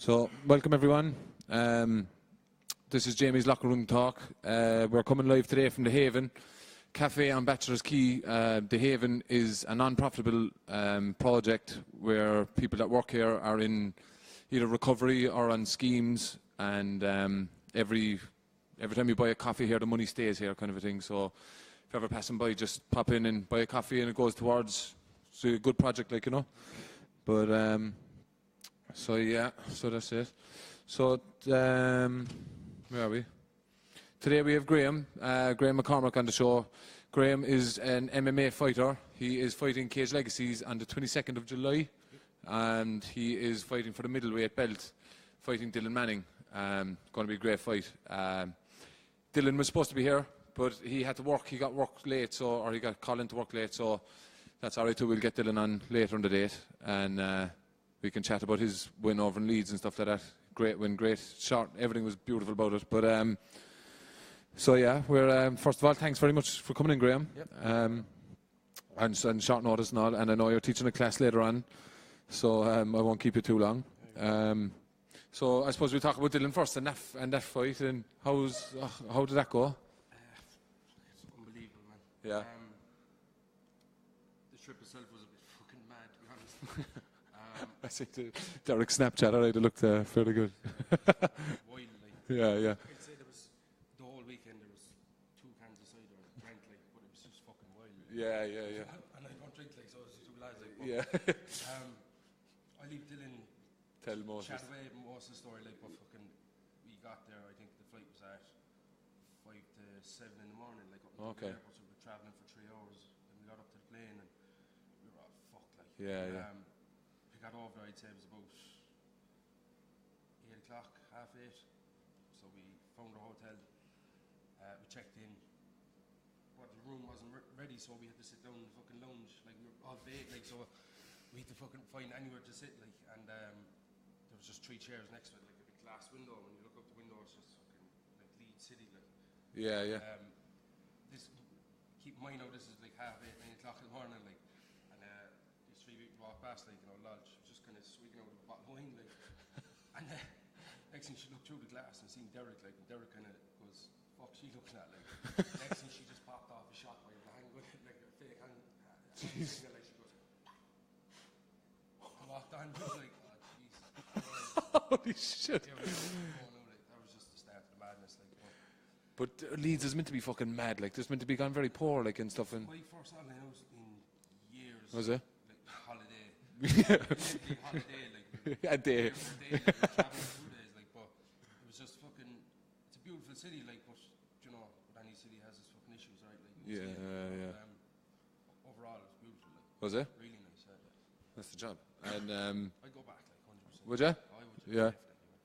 So, welcome everyone. This is Jamie's Locker Room Talk. We're coming live today from The Haven Cafe on Bachelor's Quay. The Haven is a non-profitable project where people that work here are in either recovery or on schemes, and every time you buy a coffee here, the money stays here, kind of a thing. So if you're ever passing by, just pop in and buy a coffee, and it goes towards a good project, like, you know. But so yeah, so that's it. So where are we? Today we have Graham McCormac on the show. Graham is an MMA fighter. He is fighting Cage Legacies on the 22nd of July, and he is fighting for the middleweight belt, fighting Dylan Manning. Going to be a great fight. Dylan was supposed to be here, but he had to work. He got he got called into work late, so that's all right too. We'll get Dylan on later in the date, and we can chat about his win over in Leeds and stuff like that. Great win, great shot. Everything was beautiful about it. But so yeah, we're first of all, thanks very much for coming in, Graham. Yep. And short notice and all. And I know you're teaching a class later on, so I won't keep you too long. So I suppose we'll talk about Dylan first and that fight, and how did that go? It's unbelievable, man. Yeah. The trip itself was a bit fucking mad, to be honest. I see Derek Snapchat, alright, it looked fairly good. Wild, like. Yeah. I'd say there was, the whole weekend, there was 2 cans of cider, drank, like, but it was just fucking wild. Yeah. And I don't drink, like, so it was just 2 lads, like. But, Yeah. I leave Dylan Tell most. chat away most of the story, like, but fucking, we got there, I think the flight was at 5 to 7 in the morning, like, up to the airport, so we were travelling for 3 hours, and we got up to the plane, and we were all fucked, like. Yeah. We got over, I'd say it was about 8 o'clock, half 8. So we found our hotel, we checked in, but the room wasn't ready, so we had to sit down in the fucking lounge, like we were all vague, like, so we had to fucking find anywhere to sit, like, and there was just 3 chairs next to it, like a big glass window. When you look up the window, it's just fucking like Leeds City, like. Yeah. This, keep in mind now, this is like half 8, 9 o'clock in the morning, like, and these 3 people walked past, like, you know, lodge, just kind of sweeping out with a bottle of wine, like, and next thing she looked through the glass and seen Derek, like, and Derek kind of goes, fuck, she looking at, like. Next thing she just popped off a shot by the hand with it, like a fake hand. Jeez. Like, she goes, walked on, like, oh, Jesus. Holy shit. Yeah, that was just the start of the madness, like. But Leeds is meant to be fucking mad, like, it's meant to be gone very poor, like, and stuff. And my first holiday was in years. was it? Like, holiday. Literally holiday, like. A day. Like, traveling 2 days, like, but it was just fucking, it's a beautiful city, like, but, you know, any city has its fucking issues, right? Like, Yeah. Overall, it was beautiful, like. Was it? Really nice, yeah. That's the job. And I'd go back, like, 100%. would you? I would, Yeah. definitely.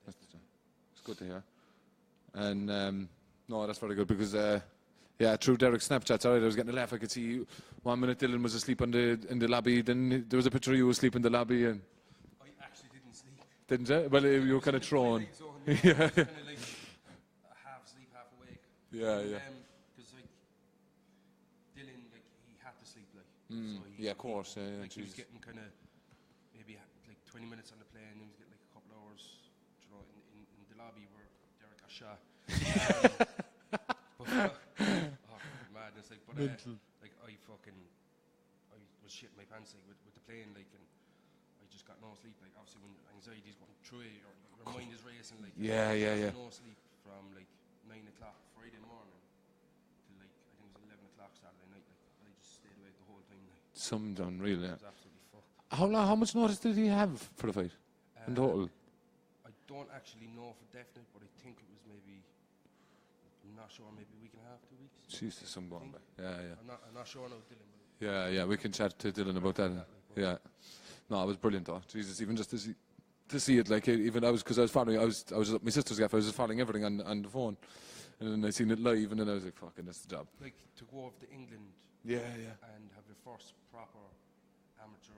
That's the job. It's good to hear. And no, that's very good because through Derek's Snapchats, alright, I was getting a laugh. I could see 1 minute Dylan was asleep in the lobby, then there was a picture of you asleep in the lobby, and I actually didn't sleep. didn't you? Well, you were kind of thrown. Yeah. Kind of like half asleep, half awake. Yeah. Because like Dylan, like he had to sleep, like. Mm. So Yeah, of course. Yeah. Like he was Jesus. getting kind of maybe like 20 minutes on the plane. He was getting like a couple of hours, you know, in the lobby where Derek got shot. Madness, like. But like I was shitting my pants, like, with the plane, like, and I just got no sleep. Like, obviously when anxiety's going through it, your mind is racing, like. Yeah. No sleep from like 9 o'clock Friday morning till like I think it was 11 o'clock Saturday night. Like, I just stayed awake the whole time. Like, Some unreal, yeah. it was absolutely fucked. How much notice did he have for the fight in total? I don't actually know for definite, but I think it was maybe. I'm not sure. Maybe a week and a half, 2 weeks. Jesus, some going back. Yeah. I'm not sure now, Dylan. But Yeah, we can chat to Dylan about that. Yeah. No, it was brilliant though. Jesus, even just to see it, like, even because I was following, I was at my sister's gaff, I was just following everything on the phone, and then I seen it live, and then I was like, fucking, that's the job. like to go over to England. Yeah. And have your first proper amateur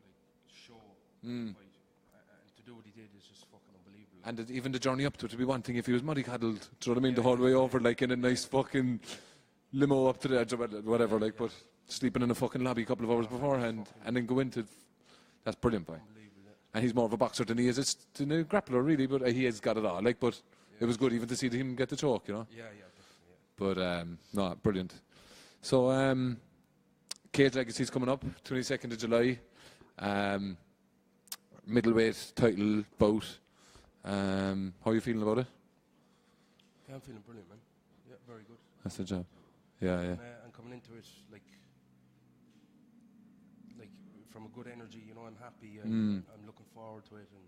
like show Mm. fight, and to do what he did is just fucking unbelievable. And even the journey up to it, to be one thing if he was muddy cuddled, do you know what I mean? The whole way over, like in a nice fucking limo up to the edge of it, whatever, like, but sleeping in a fucking lobby a couple of hours beforehand, and then go into, that's brilliant, boy. Unbelievable. And he's more of a boxer than he is a grappler, really. But he has got it all. Like, but it was good even to see him get the choke, you know. Yeah, definitely. Yeah. But no, brilliant. So Cage Legacy's coming up, 22nd of July. Middleweight title bout. How are you feeling about it? Yeah, I'm feeling brilliant, man. Yeah, very good. That's the job. Yeah. And coming into it like from a good energy, you know, I'm happy and I'm looking forward to it, and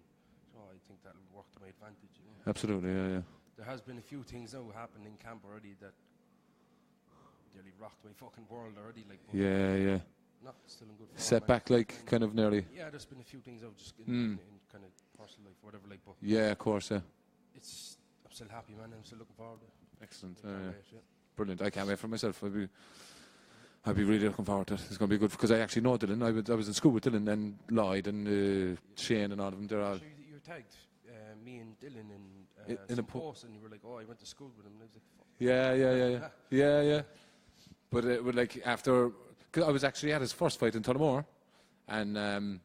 I think that'll work to my advantage, you know. Absolutely, yeah. There has been a few things now happened in camp already that nearly rocked my fucking world already, like. Yeah. Not still in good form. Setback, like, kind of nearly. Yeah, there's been a few things out just in kind of personal life, whatever, like. But yeah, of course, yeah. I'm still happy, man. I'm still looking forward to it. Excellent. Yeah. Brilliant. I can't wait for myself. I'll be really looking forward to it. It's going to be good because I actually know Dylan. I was in school with Dylan and Lloyd and Shane and all of them. They're all. Sure, you were tagged me and Dylan in a post, and you were like, "Oh, I went to school with him." And I was like, "Fuck." Yeah. But it would like after, cause I was actually at his first fight in Tullamore, and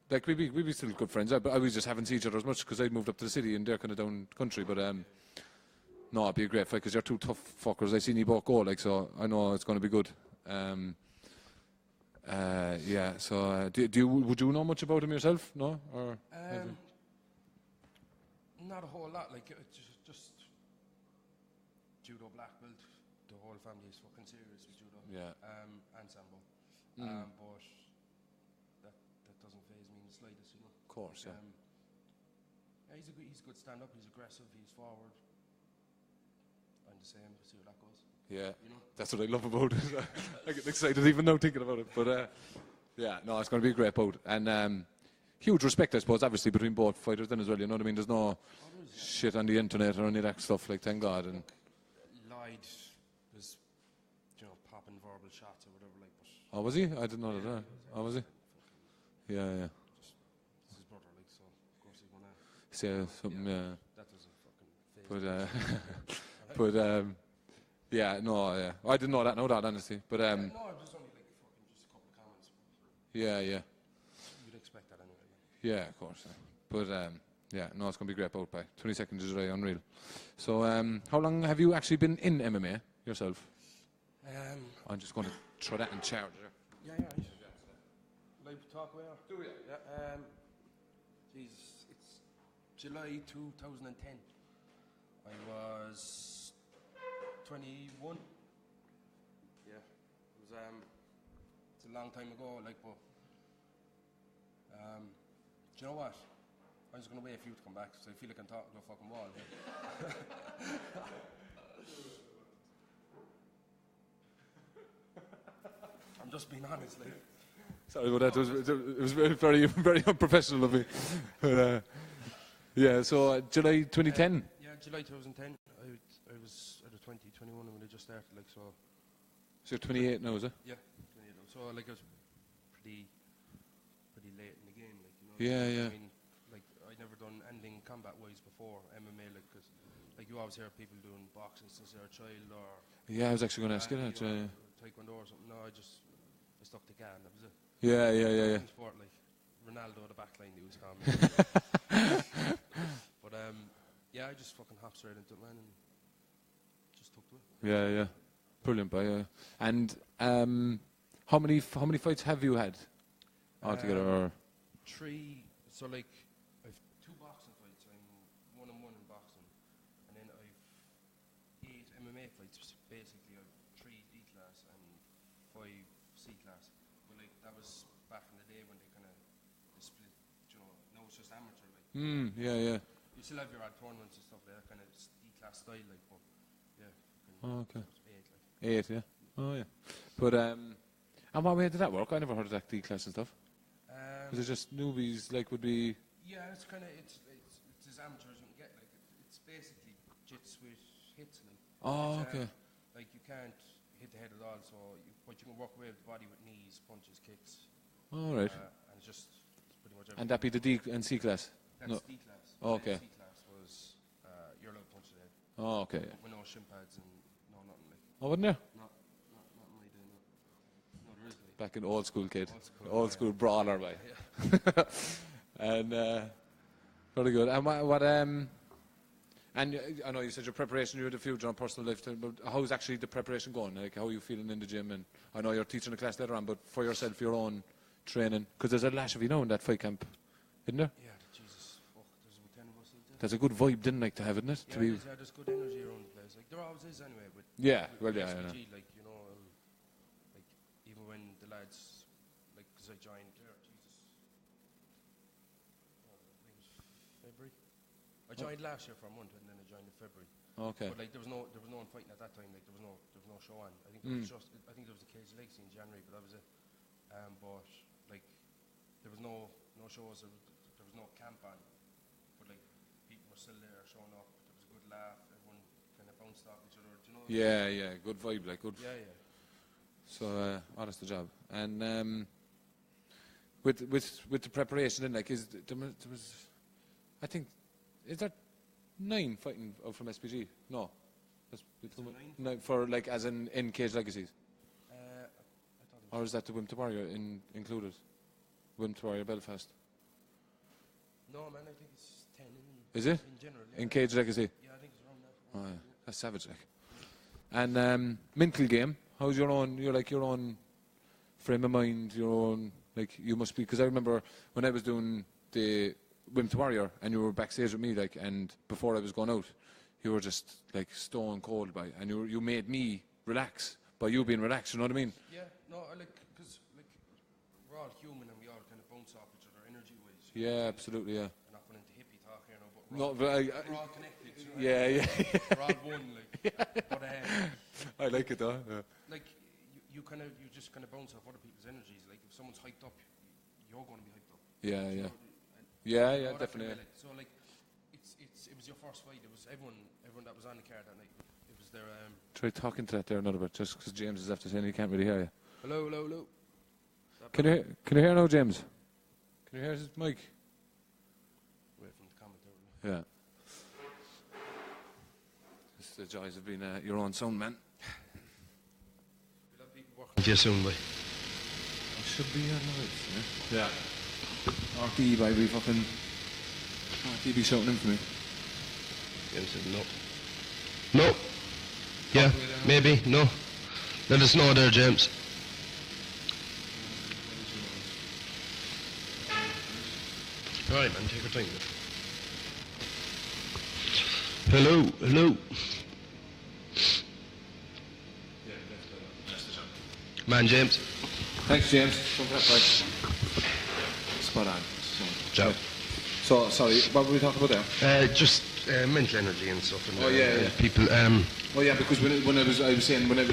like we be still good friends. But I was just haven't seen each other as much because I moved up to the city and they're kind of down country. But no, it'd be a great fight because you're two tough fuckers. I seen you both go, like, so I know it's going to be good. Yeah. So would you know much about him yourself? No, or not a whole lot. Like just judo black belt. The whole family is fucking serious with judo. Yeah. And sambo. But that doesn't faze me in the slightest, you know. Of course, yeah. Yeah, he's a good stand up. He's aggressive. He's forward. I'm the same. See where that goes. Yeah, you know? That's what I love about it. I get excited even now thinking about it. But yeah, no, it's going to be a great bout. And huge respect, I suppose, obviously, between both fighters then as well. You know what I mean? There's no shit on the internet or any of that stuff, like, thank God. And Lloyd was, popping verbal shots or whatever, like. But oh, was he? I didn't know that. Oh, was he? Yeah. It's his brother, like, so of course he's gonna say something, yeah. That doesn't fucking faze me. But yeah, no, yeah. I didn't know that, honestly. But no, it was only like fucking just a couple of comments. Yeah. You'd expect that anyway. Yeah, of course. But yeah, no, it's going to be a great bout by 22nd of July, unreal. So how long have you actually been in MMA yourself? I'm just going to throw that in charge. Yeah. Like talk about. Do we? Yeah. Jesus, it's July 2010. I was 21. Yeah, it was. It's a long time ago. Like, but do you know what? I'm just gonna wait for you to come back, so I feel like I'm talking to a fucking wall. I'm just being honest, like. Sorry about that. It was very, very unprofessional of me. But, yeah. So July 2010. Yeah, July 2010. I was at 21 when I just started, like, so. So you're 28 now, is it? Yeah, 28 now. So like I was pretty late in the game, like, you know. Yeah. I mean, like, I'd never done anything combat-wise before MMA, like, because like you always hear people doing boxing since they're a child, or. Yeah, I was actually going to ask you that. Taekwondo or something. No, I stuck to Gan. That was it. Yeah. Sport, like Ronaldo, the backline, he was calm. But yeah, I just fucking hopped straight into it, man, and just took to it. Yeah. Brilliant, boy. Yeah. And how many fights have you had altogether? 3. So like, I've 2 boxing fights. I'm 1-1 in boxing, and then I've 8 MMA fights. Basically, I've 3 D class and 5 C class. But like, that was back in the day when they kind of split. Now it's just amateur, like. Yeah. You still have your odd tournaments and stuff like that, kind of D class style, like. But yeah. Oh, okay. 8, like. 8, yeah. Oh, yeah. But and what way did that work? I never heard of that D class and stuff. Was it just newbies, like, would be? Yeah, it's kind of it's as amateur as you can get. Like, it's basically jits with hits, like. Oh, okay. Like, you can't hit the head at all, but you can walk away with the body with knees, punches, kicks. All right. And it's pretty much everything. And that be the D and C class? That's No. D class. Oh, okay. C class was you're allowed to punch the head. Oh, okay. With no shin pads and no nothing, like. Oh, wasn't there? Not in my day, no. No, there is, like. Back in old school, kid. Old school Brawler, boy. Yeah. And very good. And what and I know you said your preparation, you had a few on personal life, but how's actually the preparation going? Like, how are you feeling in the gym? And I know you're teaching a class later on, but for yourself, your own training, because there's a lash of you know in that fight camp, isn't there? Yeah, Jesus, fuck, there's about 10 of us. There's a good vibe, didn't like to have, isn't it? Yeah, To be there's good energy around the place. Like, there always is anyway, but yeah, well, yeah, I know. SPG, like, you know, like, even when the lads, like, because I joined there, Jesus, I think it was February. I joined last year for a month, and then I joined in February. Okay. But like, there was no one fighting at that time. Like, there was no show on. I think there was I think there was a Cage Legacy in January, but that was it. But like, there was no shows. There was no camp on. But like, people were still there showing up. There was a good laugh. Everyone kind of bounced off each other. Do you know? Yeah, good vibe, like good. Yeah. So honest the job. And with the preparation, then like there was, I think, is there 9 fighting out from SPG? No. No, for like as in Cage Legacies. I thought it was Or is that the Wim to Warrior included? Wim to Warrior Belfast. no, man. I think it's 10 Is it? in general. Yeah. In Cage Legacy? Yeah, I think it's around that. Oh, yeah. That's savage, like. And mental game. How's your own frame of mind? Your own, like, you must be, because I remember when I was doing the Wim to Warrior and you were backstage with me, like, and before I was going out, you were just like stone cold and you made me relax by you being relaxed. You know what I mean? Yeah, no, I like, because like, we're all human and we all kind of bounce off each other energy-wise. Yeah, absolutely. Yeah. I'm not going into hippie talk here now, but No, we're all connected. You know? Yeah. We're all one, like. But I like it though. Yeah. like, you just kind of bounce off other people's energies. Like, if someone's hyped up, you're going to be hyped up. Yeah, You yeah. know, Yeah, you know that definitely. kind of way, like, so like, it was your first fight. It was everyone that was on the card that night. It was their Try talking to that there another bit, just because James is after saying he can't really hear you. hello. Can you hear now, James? Can you hear his mic? Away from the comment there. Yeah. It's the joys of being your own sound man. We'll have people working with you soon, boy. I should be on noise, yeah? RT, baby, fucking... RT be shouting in for me. James said no. No. Yeah, maybe, no. Let us know there, James. All right, man, take your time. Hello. Man, James. Thanks, James. Spot on. Ciao. So, sorry, what were we talking about there? Just mental energy and stuff. And, Oh, yeah. people. Oh yeah, because when I was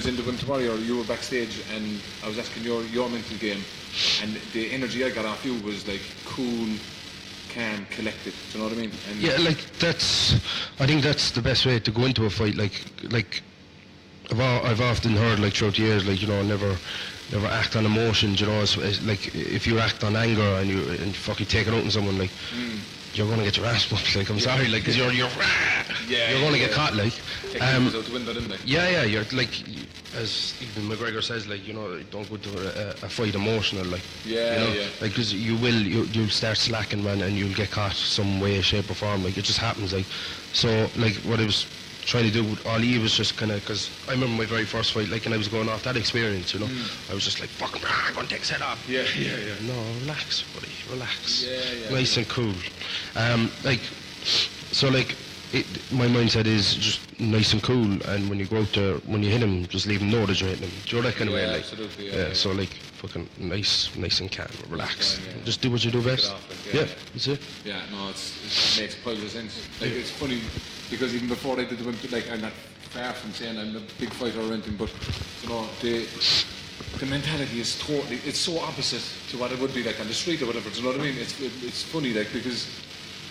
in the Wim to Warrior, you were backstage and I was asking your mental game, and the energy I got off you was like cool, calm, collected. Do you know what I mean? And Yeah, like I think that's the best way to go into a fight. Like I've often heard, like, throughout the years, like, you know, never act on emotions. You know, it's like if you act on anger and you fucking take it out on someone, like, you're gonna get your ass whooped. Like, I'm sorry, like, because you're gonna get caught, like. was out the window, didn't they? Yeah, you're like, as even McGregor says, like, you know, don't go to a fight emotional, like. Yeah, you know? yeah. Like, because you'll start slacking, man, and you'll get caught some way, shape, or form. Like, it just happens, like. So, like, what I was trying to do with Ali was just kind of, because I remember my very first fight, like, and I was going off that experience, you know. I was just like, fucking, I'm gonna take his head off. Yeah. No, relax, buddy, relax. Yeah. Nice and cool. Like, so, like, my mindset is just nice and cool, and when you go out there, when you hit him, just leave him know that you're hitting him. Do you know that kind of way? Like, absolutely. Yeah. so, like, fucking nice and calm, relax. Fine, yeah. Just do what you do best. off, like, yeah. That's it. Yeah, no, it makes piles of sense. Like, it's funny because even before I did the Wim, like, I'm not far from saying I'm a big fighter or anything, but you know, the mentality is totally, it's so opposite to what it would be like on the street or whatever. Do you know what I mean? It's funny, like, because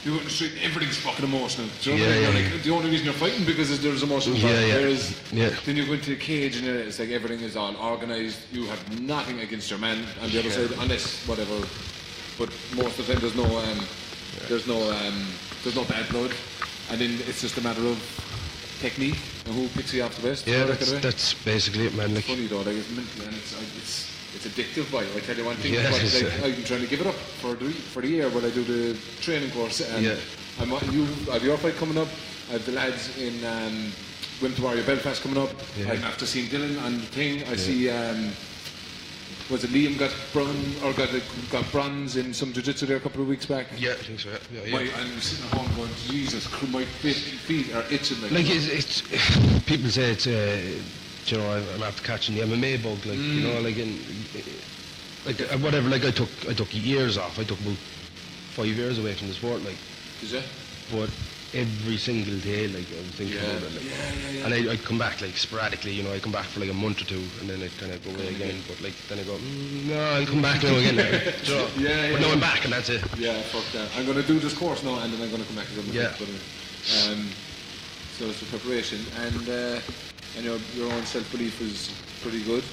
you go on the street, everything's fucking emotional. Do you know what I mean? Yeah. Like, the only reason you're fighting because there's emotional. Yeah. Whereas Yeah. then you go into a cage and it's like everything is all organised. You have nothing against your man on the other side, unless whatever. But most of the time there's no bad blood, and then it's just a matter of technique and who picks you off the best. Yeah, you know, that kind of way. that's basically it, man. Like, It's funny though, like, it's mental, and it's it's addictive, boy. I tell you one thing, Yeah, but, it's, like, I'm trying to give it up for the year when I do the training course. And Yeah. I have your fight coming up. I have the lads in Women's Warrior Belfast coming up. Yeah. I'm after seeing Dylan on the thing. I see. Was it Liam got bronze in some jiu-jitsu there a couple of weeks back? Yeah, I think so. Yeah. I'm sitting at home going, Jesus, my feet are itching. Like it's people say it's you know, I'm after catching the MMA bug, like you know, whatever. Like I took years off. I took about 5 years away from the sport, like. Is it? But every single day, like I was thinking about it, like, and I'd come back like sporadically, you know. I come back for like a month or two, and then I'd kind of go away again. But like then I go, no, I'll come back now again. So, but now I'm back, and that's it. Yeah, fuck that. I'm going to do this course now, and then I'm going to come back again. Yeah. So it's the preparation, and your own self-belief is pretty good.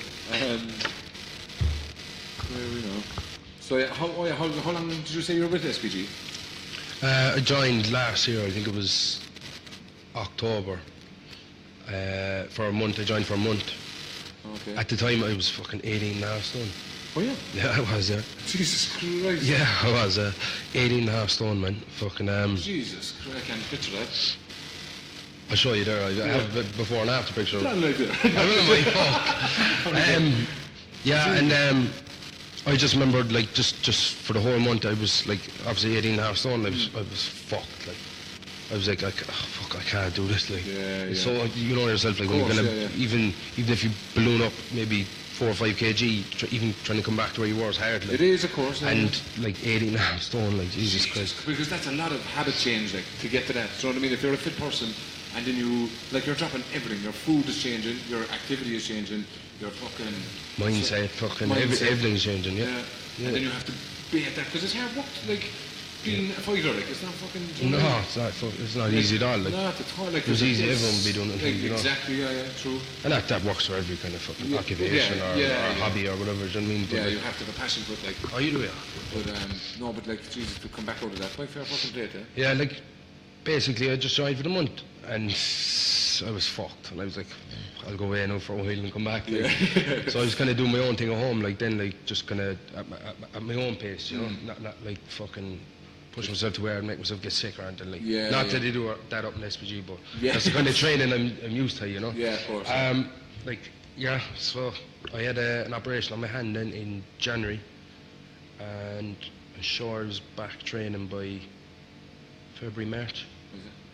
Where we know. So yeah, how long did you say you were with SPG? I joined last year. I think it was October. For a month, I joined for a month. Okay. At the time, I was fucking 18.5 stone. Oh yeah. Yeah, I was. Yeah. Jesus Christ. Yeah, I was 18.5 stone, man. Fucking Jesus Christ, I can't picture that. I'll show you there. I have a before and after picture. Not like that. I will, my fuck. Yeah, and I just remembered, like, just for the whole month, I was like, obviously 18.5 stone. I was fucked. Like, I was like, fuck, I can't do this. Like, so you know yourself, like, when you're gonna even if you balloon up maybe 4 or 5 kg, even trying to come back to where you were is hard. Like. It is, of course. And like 18.5 stone, like Jesus Christ. Because that's a lot of habit change, like, to get to that. Do you know what I mean? If you're a fit person, and then you're dropping everything. Your food is changing, your activity is changing, your fucking mindset, everything's changing. Yeah. And then you have to be at that because it's hard work. Like being a fighter, like it's not fucking. No, it's not easy at all. Like, not at all. Like, it was easy. Everyone would be doing it. Like, you know? Exactly. Yeah. True. And that works for every kind of fucking occupation or hobby or whatever. Do you know what I mean? But you have to have a passion for it. Like. Oh, you do, yeah. But like Jesus, to come back out of that, quite fair fucking play, eh? Yeah, like basically I just joined for the month and I was fucked, and I was like, I'll go away now for a while and come back. Like. So I was kind of doing my own thing at home, like then, like just kind of at my own pace, you know, not like fucking push myself to where and make myself get sick or anything. Like, not that I do that up in SPG, but that's the kind of training I'm used to, you know. Yeah, of course. So I had an operation on my hand then in January, and I'm sure I was back training by February, March.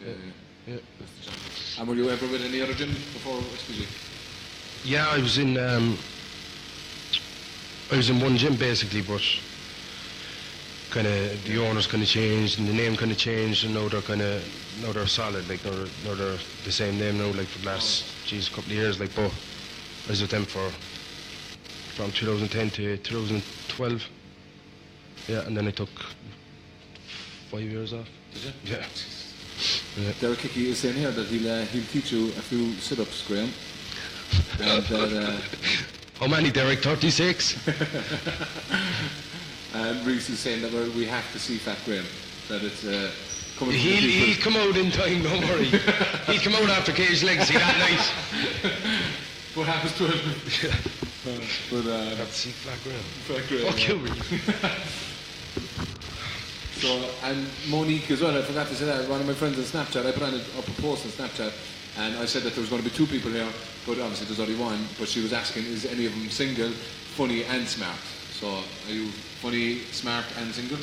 Yeah. And were you ever with any other gym before SPG? Yeah, I was in one gym basically, but kind of the owners kind of changed and the name kind of changed, and now they're solid. Like now they're the same name now, like for the last couple of years. Like, but I was with them from 2010 to 2012. Yeah, and then I took 5 years off. Did you? Yeah. Derek Hickey is saying here that he'll teach you a few sit-ups, Graham. And that, how many, Derek? 36? And Reese is saying that we have to see Fat Graham. That it's coming. He'll come out in time, don't worry. He'll come out after Cage Legacy that night. What happens to him? I'd have to see Fat Graham. Fat Graham. Fuck you. So, and Monique as well, I forgot to say that, one of my friends on Snapchat, I put up a post on Snapchat, and I said that there was going to be 2 people here, but obviously there's only one, but she was asking, is any of them single, funny and smart? So, are you funny, smart and single?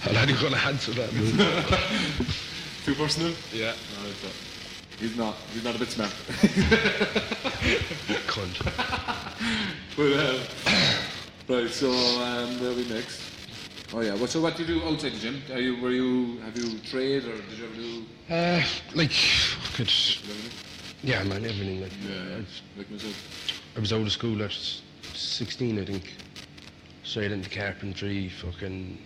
I'm not even going to answer that. Too personal? Yeah. No, he's not a bit smart. Cunt. But, right, so, where are we next? Oh yeah. So what do you do outside the gym? Have you trained or did you ever do? Yeah, man, everything. Like, like myself. I was out of school at 16, I think. Straight into carpentry. Fucking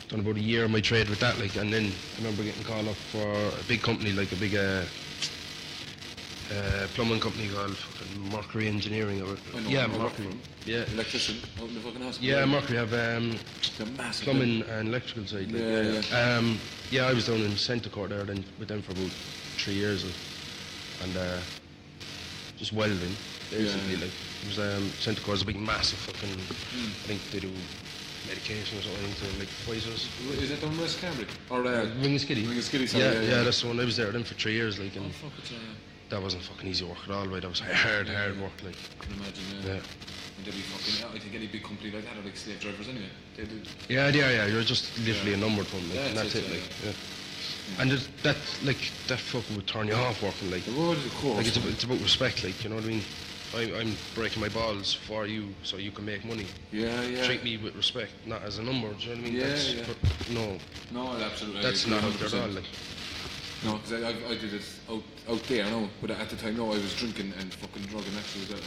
done about a year of my trade with that. Like, and then I remember getting called up for a big company, like a big plumbing company called Mercury Engineering. Mercury. Yeah. Electrician out in the fucking hospital. Yeah, Mercury have plumbing and electrical side. Like, I was down in Centre Court there then with them for about 3 years and just welding. basically. Like it was Centre Court's a big, massive fucking. I think they do medication or something to like fighters. Is that on West Cambridge or Ringaskiddy? Ringaskiddy, sorry. Yeah, that's the one. I was there with them for 3 years, like, and Oh fuck it, that wasn't fucking easy work at all. Right, that was hard work, like. I can imagine. Yeah. And they'd be fucking. I think any big company like that are like slave drivers anyway. They do. Yeah. You're just literally a number to them, like, and that's it, like. Yeah. And that fucking would turn you off working, like. The road is a course. Like it's about respect, like, you know what I mean. I'm breaking my balls for you so you can make money. Yeah. Treat me with respect, not as a number. Do you know what I mean? Yeah. But no, Absolutely. that's not out there at all. Like. No, because I did it out there, no. But at the time, no, I was drinking and fucking drugging actually, and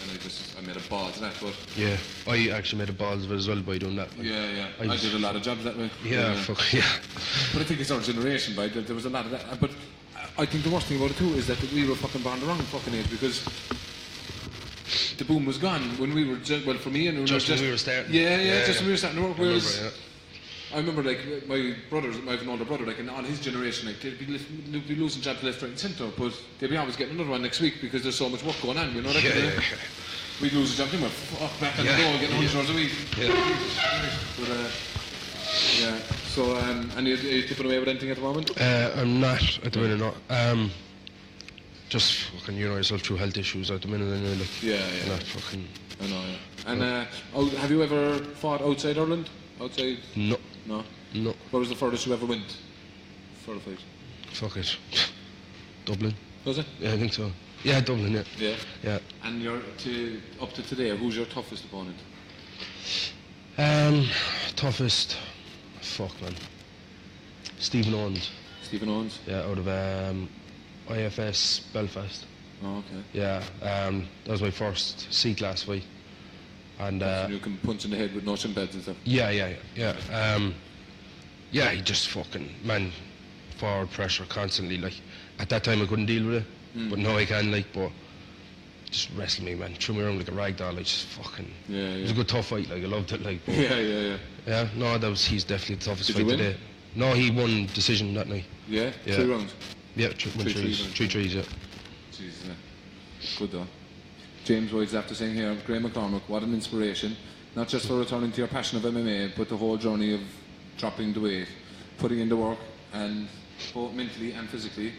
I made a balls of that. But yeah, I actually made a balls of it as well by doing that. Like, yeah. I did a lot of jobs that way. Yeah, fuck yeah. But I think it's our generation, but there was a lot of that. But I think the worst thing about it too is that we were fucking born the wrong fucking age because the boom was gone when we were well for me and when we were starting. Yeah, just when we were starting to work. Whereas I I remember like my brothers, I have an older brother, like and on his generation, like they'd be losing jobs left, right, and centre, but they'd be always getting another one next week because there's so much work going on. You know that kind of thing. We'd lose a job, we're back on the door, getting $100 a week. But yeah. So and you tipping away with anything at the moment? I'm not at the minute. No. Just fucking, you know yourself, through health issues at the minute. Anyway, like, yeah. Not fucking. I know. Yeah. And have you ever fought outside Ireland? Outside? No. What was the furthest you ever went for a fight? Fuck it. Dublin. Was it? Yeah, I think so. Yeah, Dublin. Yeah. And you're up to today. Who's your toughest opponent? Toughest. Fuck, man. Stephen Owens. Stephen Owens. Yeah, out of IFS Belfast. Oh, okay. Yeah. That was my first C-class fight. And you can punch in the head with no shin pads and stuff. Yeah. Yeah, he just fucking, man, forward pressure constantly. Like, at that time I couldn't deal with it, but now I can. Like, but just wrestled me, man, threw me around like a rag doll. Like, just fucking. Yeah. It was a good tough fight. Like, I loved it. Like. But, yeah. Yeah. No, he's definitely the toughest Did fight you win? today. No, he won decision that night. Yeah. 3 rounds. Yeah, three threes. Yeah. Jesus, good though. James White's after saying here, Graham McCormac, what an inspiration, not just for returning to your passion of MMA, but the whole journey of dropping the weight, putting in the work, and both mentally and physically.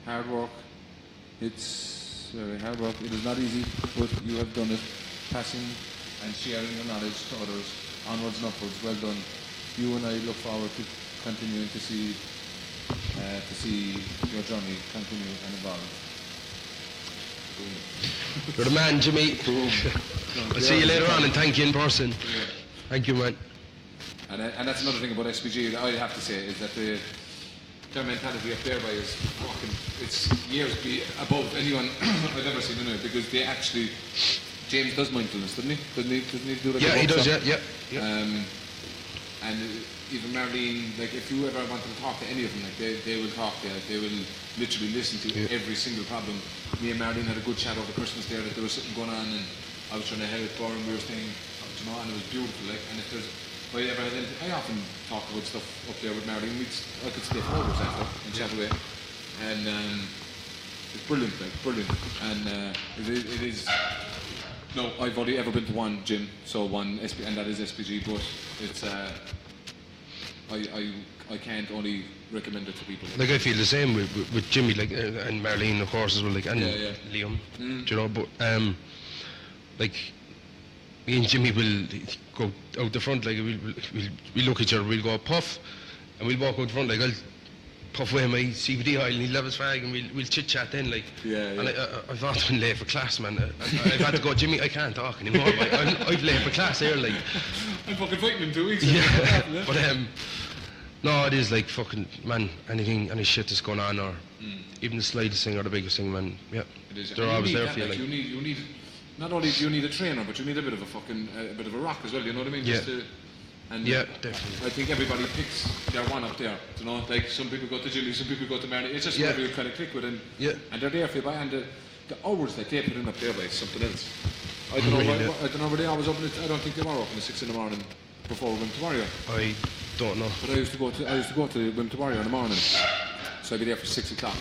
Hard work. It's very hard work. It is not easy, but you have done it. Passing and sharing your knowledge to others, onwards and upwards. Well done. You and I look forward to continuing to see your journey continue and evolve. You're the man, Jimmy. I'll see you later on and thank you in person. Yeah. Thank you, man. And that's another thing about SPG I have to say is that their mentality up there by is fucking, it's years above anyone I've ever seen in it, because they actually, James does mindfulness, doesn't he? Doesn't he do like he does, yeah. And even Marlene, like if you ever wanted to talk to any of them, like they will talk to you, they will literally listen to every single problem. Me and Marlene had a good chat over Christmas there, that there was something going on and I was trying to help her and we were staying, you know, and it was beautiful, like, and if there's, if I ever had anything, I often talk about stuff up there with Marlene, I could stay for hours after and chat away, and it's brilliant, like, brilliant, and it is, no, I've only ever been to one gym, so one, and that is SPG, but it's, I can't only recommend it to people. Like I feel the same with Jimmy, like, and Marlene, of course, as well, like, and Liam, do you know, but like me and Jimmy will go out the front, like we'll look at each other, we'll go puff, and we'll walk out the front, like I'll puff away my CBD oil and he'll have his fag and we'll chit chat then, like. And I've often been late for class, man. I've had to go, Jimmy, I can't talk anymore. I've late for class here, like. I'm fucking fighting in 2 weeks. Yeah, but no, it is like fucking, man, any shit that's going on, or even the slightest thing or the biggest thing, man, yeah, it is. They're always there for you, like. You need, not only do you need a trainer, but you need a bit of a rock as well, you know what I mean? Yeah. Yeah, definitely. I think everybody picks their one up there, you know, like some people go to Julie, some people go to Mary, it's just whatever you kind of click with, and they're there for you, and the hours that they put in up there by something else. I don't know where they always open it, I don't think they were open at 6 in the morning before we went to Warrior. I don't know. But I used to go to Wim to Warrior in the morning, so I'd be there for 6 o'clock.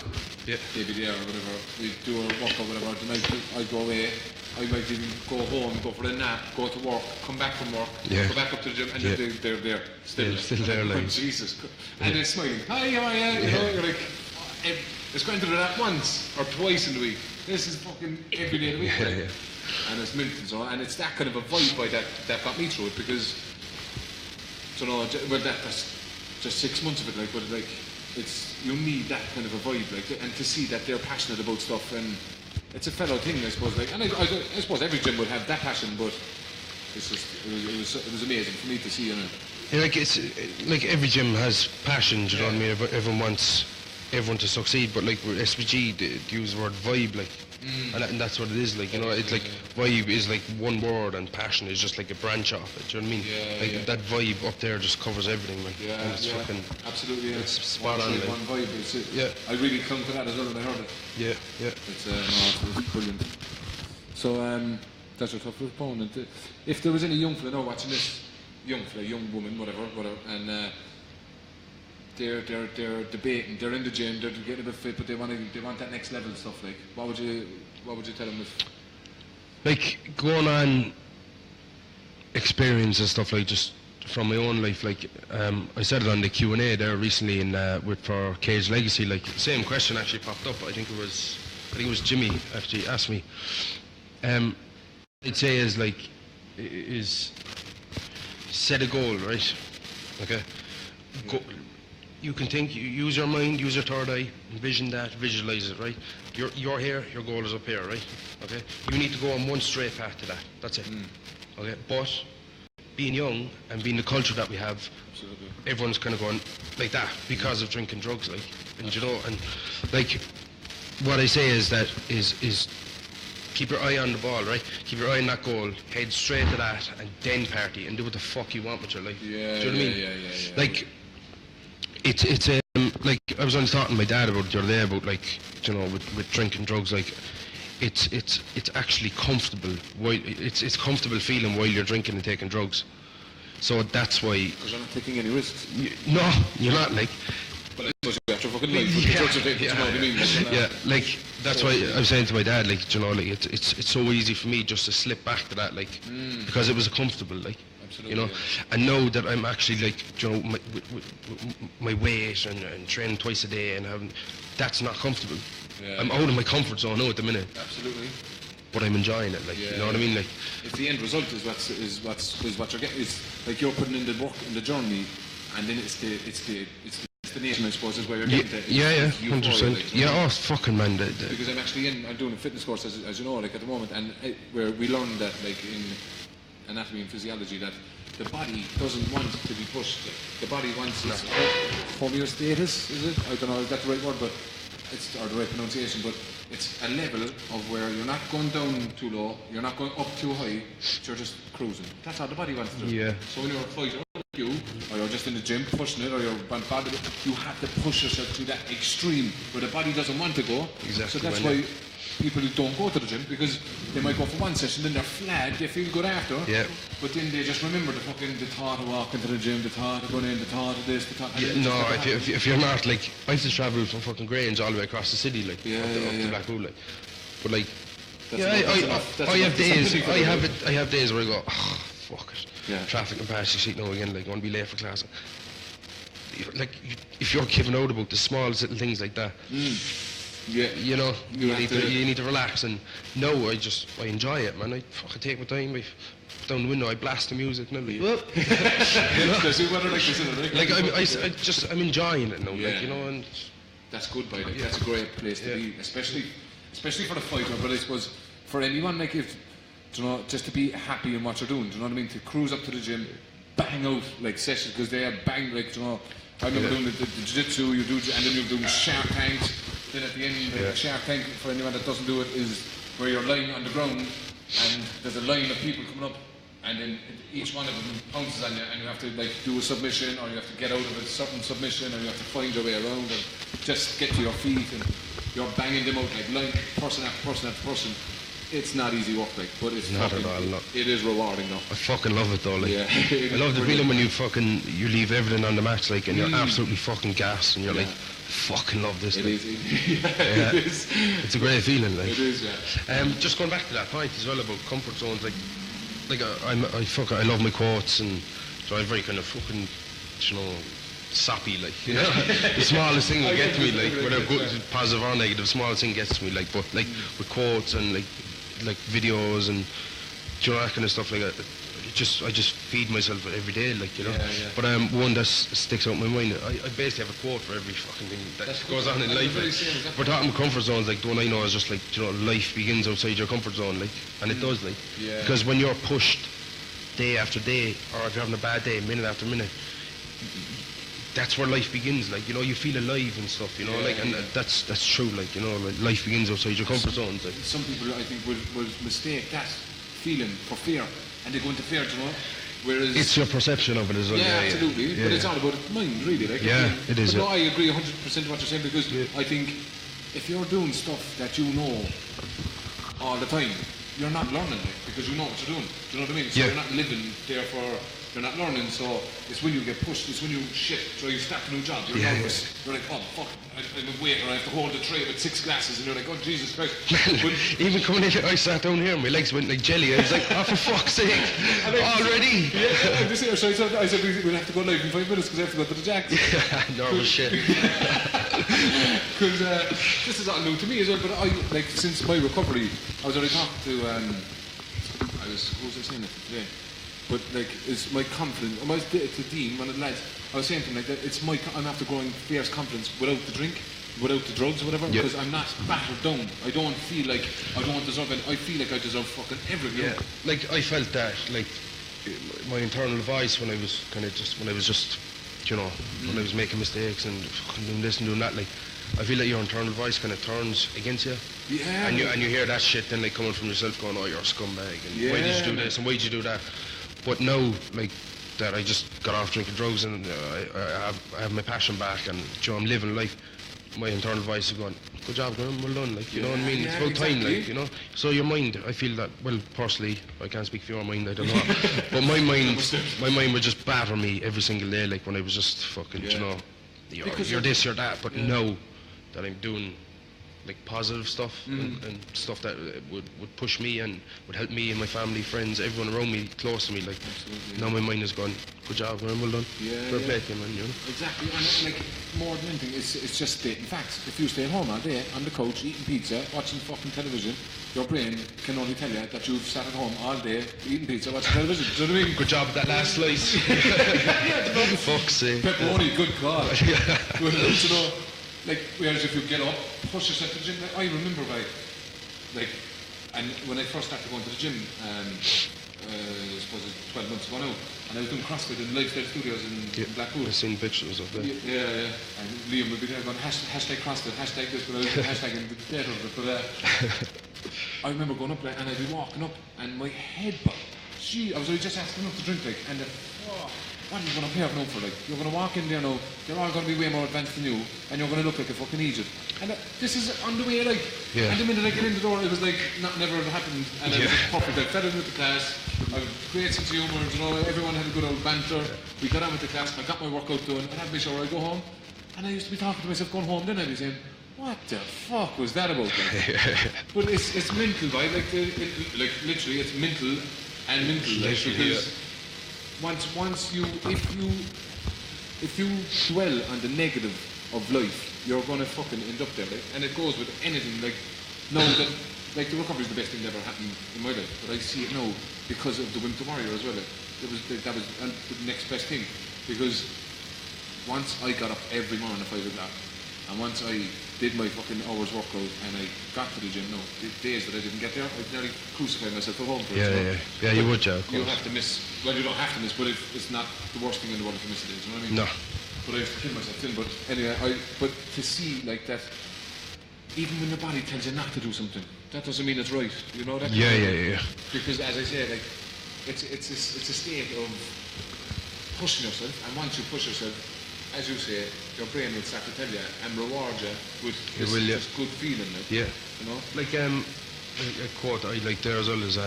Yeah. They'd be there or whatever. We'd do a walk or whatever. The night I'd go away, I might even go home, go for a nap, go to work, come back from work, go back up to the gym, and they're there, still, still there, like, Jesus, and they're smiling. Hi, how are you? You know, you're like, it's going to do that once or twice in the week. This is fucking every day of the week, and it's mint and so on. And it's that kind of a vibe that got me through it, because, you know, well, that's just 6 months of it, like, but like, you need that kind of a vibe, like, and to see that they're passionate about stuff, and it's a fellow thing, I suppose. Like, and I suppose every gym would have that passion, but it's just it was amazing for me to see. You know, like it's like every gym has passion. Do you know what I mean? Everyone wants everyone to succeed, but like with SPG, they use the word vibe, like, and that's what it is. Like, you know, it's like vibe is like one word, and passion is just like a branch off it. Do you know what I mean? Like that vibe up there just covers everything, man. And it's fucking absolutely. It's spot on. One vibe. I really clung to that as well when I heard it. It's it's brilliant. So that's your tough opponent. If there was any young fella now watching this, young woman, whatever, and they're debating, they're in the gym, they're getting a bit fit, but they want that next level stuff. Like, what would you tell them? Like, going on experience and stuff, like, just from my own life, like, I said it on the Q&A there recently for Cage Legacy, like, the same question actually popped up. I think it was Jimmy actually asked me. I'd say is set a goal, right? Okay. You can think, you use your mind, use your third eye, envision that, visualize it, right? You're here, your goal is up here, right? Okay? You need to go on one straight path to that. That's it. Okay? But being young and being the culture that we have, everyone's kind of going like that because of drinking drugs, like, and you know, and like, what I say is that is keep your eye on the ball, right? Keep your eye on that goal, head straight to that, and then party and do what the fuck you want with your life. Do you know what I mean? Yeah. Like, it's like, I was only talking to my dad about it the other day about, like, you know, with drinking drugs, like, it's actually comfortable. It's comfortable feeling while you're drinking and taking drugs. So that's why. Because you're not taking any risks. No, you're not, like. But I suppose you have to fucking life. Like, that's why I was saying to my dad, like, you know, like, it's so easy for me just to slip back to that, like, because it was comfortable, like. Absolutely, you know, and now that I'm actually, like, you know, my weight and training twice a day and that's not comfortable. I'm out of my comfort zone now at the minute. Absolutely. But I'm enjoying it, like, you know what I mean, like. If the end result is what you're getting, is like you're putting in the work in the journey, and then it's the destination, I suppose, is where you're getting to. 100%. Oh, fucking man. Because I'm doing a fitness course, as you know, like, at the moment, and where we learn that, like, in anatomy and physiology, that the body doesn't want to be pushed. The body wants its homeostasis, is it? I don't know if that's the right word, but or the right pronunciation, but it's a level of where you're not going down too low, you're not going up too high, you're just cruising. That's how the body wants to do. Yeah. So when you're a fighter, or you're just in the gym pushing it, or you're body, you have to push yourself to that extreme where the body doesn't want to go. Exactly. So that's why people who don't go to the gym, because they might go for one session, then they're flat, they feel good after, but then they just remember the thought of walking to the gym, the thought of going in, the thought of this, the thought of if you're not, like, I have to travel from fucking Grange all the way across the city, like, up to Blackpool, like, but, like, I have days where I go, oh, fuck it, traffic and passing sheet now again, like, I want to be late for class. Like, if you're giving out about the smallest little things like that, you know, you need to relax. And no, I enjoy it, man. I fucking take my time. I put down the window, I blast the music, and I'm like, I'm enjoying it now, like, you know, and that's good, by the way. That's a great place to be, especially for the fighter. But I suppose for anyone, like, if, you know, just to be happy in what you're doing, do you know what I mean? To cruise up to the gym, bang out, like, sessions, because they are bang, like, you know, I remember doing the jiu-jitsu, and then you're doing shark tanks. Then at the end, the shark tank, for anyone that doesn't do it, is where you're lying on the ground and there's a line of people coming up, and then each one of them pounces on you, and you have to, like, do a submission, or you have to get out of a certain submission, or you have to find your way around and just get to your feet, and you're banging them out, like, line person after person after person. it's not easy work, like, but it's Not fucking, at all, no. it is rewarding, though. I fucking love it though, like. Yeah. I love the feeling when you leave everything on the match, like, and you're absolutely fucking gassed, and you're like, fucking love this. It like. is. Yeah, it is. It's a great feeling, like. It is, yeah. Just going back to that point as well about comfort zones, like I love my quotes, and so I'm very kind of fucking, you know, sappy, like, you know. The smallest thing will get to me, like, whether good, positive or negative, the smallest thing gets to me, like, but like with quotes and like videos and, you know, that kind of stuff, like, I just feed myself every day, like, you know. Yeah. But one that sticks out in my mind, I basically have a quote for every fucking thing that goes on in life. Like. We're talking comfort zones, like, the one I know is just like, you know, life begins outside your comfort zone, like, and it does, like, because when you're pushed day after day, or if you're having a bad day, minute after minute, that's where life begins, like, you know, you feel alive and stuff, you know, and that's true, like, you know, like, life begins outside your comfort zones. Like. Some people, I think, will mistake that feeling for fear, and they go into fear, you know, whereas... It's your perception of it as well. Yeah, absolutely, yeah. but it's all about mind, really, like. Yeah, it is. But no, I agree 100% with what you're saying, because I think if you're doing stuff that you know all the time, you're not learning it, because you know what you're doing, do you know what I mean? So you're not living, therefore... You're not learning, so it's when you get pushed, it's when you so you start a new job, you're nervous, you're like, oh fuck, I'm a waiter, I have to hold the tray with 6 glasses, and you're like, oh Jesus Christ. Even coming in, I sat down here and my legs went like jelly, I was like, oh for fuck's sake, already? Yeah, I said we'll have to go live in 5 minutes because I have to go to the Jacks. Normal shit. Because this is all new to me as well, but I, like, since my recovery, I was already talking to, who was I saying it today? But like, it's my confidence. I was to Dean, one of the lads. I was saying to him like that. It's I'm after growing fierce confidence without the drink, without the drugs, or whatever. Because I'm not battered down. I don't feel like I don't deserve it. I feel like I deserve fucking everything. Yeah, like I felt that, like my internal voice when I was just, you know, when I was making mistakes and fucking doing this and doing that. Like, I feel like your internal voice kind of turns against you. Yeah. And you hear that shit then, like, coming from yourself, going, oh, you're a scumbag, and why did you do this and why did you do that? But now, like, that I just got off drinking drugs and I have my passion back, and, you know, I'm living life, my internal voice is going, good job, Graham, well done, like, you know what I mean? It's about time, like, you know? So your mind, I feel that, well, personally, I can't speak for your mind, I don't know, but my mind would just batter me every single day, like, when I was just fucking, you know, you're this, you're that, but now that I'm doing, like, positive stuff and stuff that would push me and would help me and my family, friends, everyone around me, close to me, like, now my mind is going, good job, man, well done. Fair play to you, man, you know? Exactly, and like, more than anything, it's just stating facts. If you stay at home all day, on the couch, eating pizza, watching fucking television, your brain can only tell you that you've sat at home all day, eating pizza, watching television. Do you know what I mean? Good job with that last slice. Fuck's sake. Pepperoni, good call. But, you know, like, whereas if you get up, push yourself to the gym, like, I remember, and when I first started going to the gym, I suppose it was 12 months ago now, and I was doing CrossFit in Lifestyle Studios in Blackpool. I've seen pictures of that. Yeah. And Liam would be there going, hashtag CrossFit, hashtag this, but I was hashtagging the data of it. But I remember going up there, and I'd be walking up, and my head popped. I was just asking up to drink, like, and what are you going to pay up now for, like? You're going to walk in there now, they're all going to be way more advanced than you, and you're going to look like a fucking idiot. And this is on the way, like, and the minute I get in the door, it was like, never happened, and it was perfect. I fell in with the class, I had great sense of humour, you know, everyone had a good old banter, we got on with the class, I got my workout done, I had my shower, I go home, and I used to be talking to myself going home, then I'd be saying, what the fuck was that about? But it's mental, right? Like, literally, it's mental and mental, like, because once you, if you dwell on the negative of life, you're gonna fucking end up there, right? And it goes with anything, like, now that, like, the recovery is the best thing that ever happened in my life, but I see it now because of the Winter Warrior as well. Like, that was the next best thing, because once I got up every morning at 5 o'clock, and once I did my fucking hours workout and I got to the gym, no, the days that I didn't get there, I'd nearly crucify myself at home for it. Yeah, you would, Joe. You have to miss, well, you don't have to miss, but it's not the worst thing in the world if you miss a day, do you know what I mean? No. But I have to kill myself in, but anyway, but to see, like, that, even when your body tells you not to do something, that doesn't mean it's right, you know that? Yeah. Because, as I say, like, it's a state of pushing yourself, and once you push yourself, as you say, your brain will start to tell you and reward you with this good feeling, like, you know? Like, a quote I like there as well is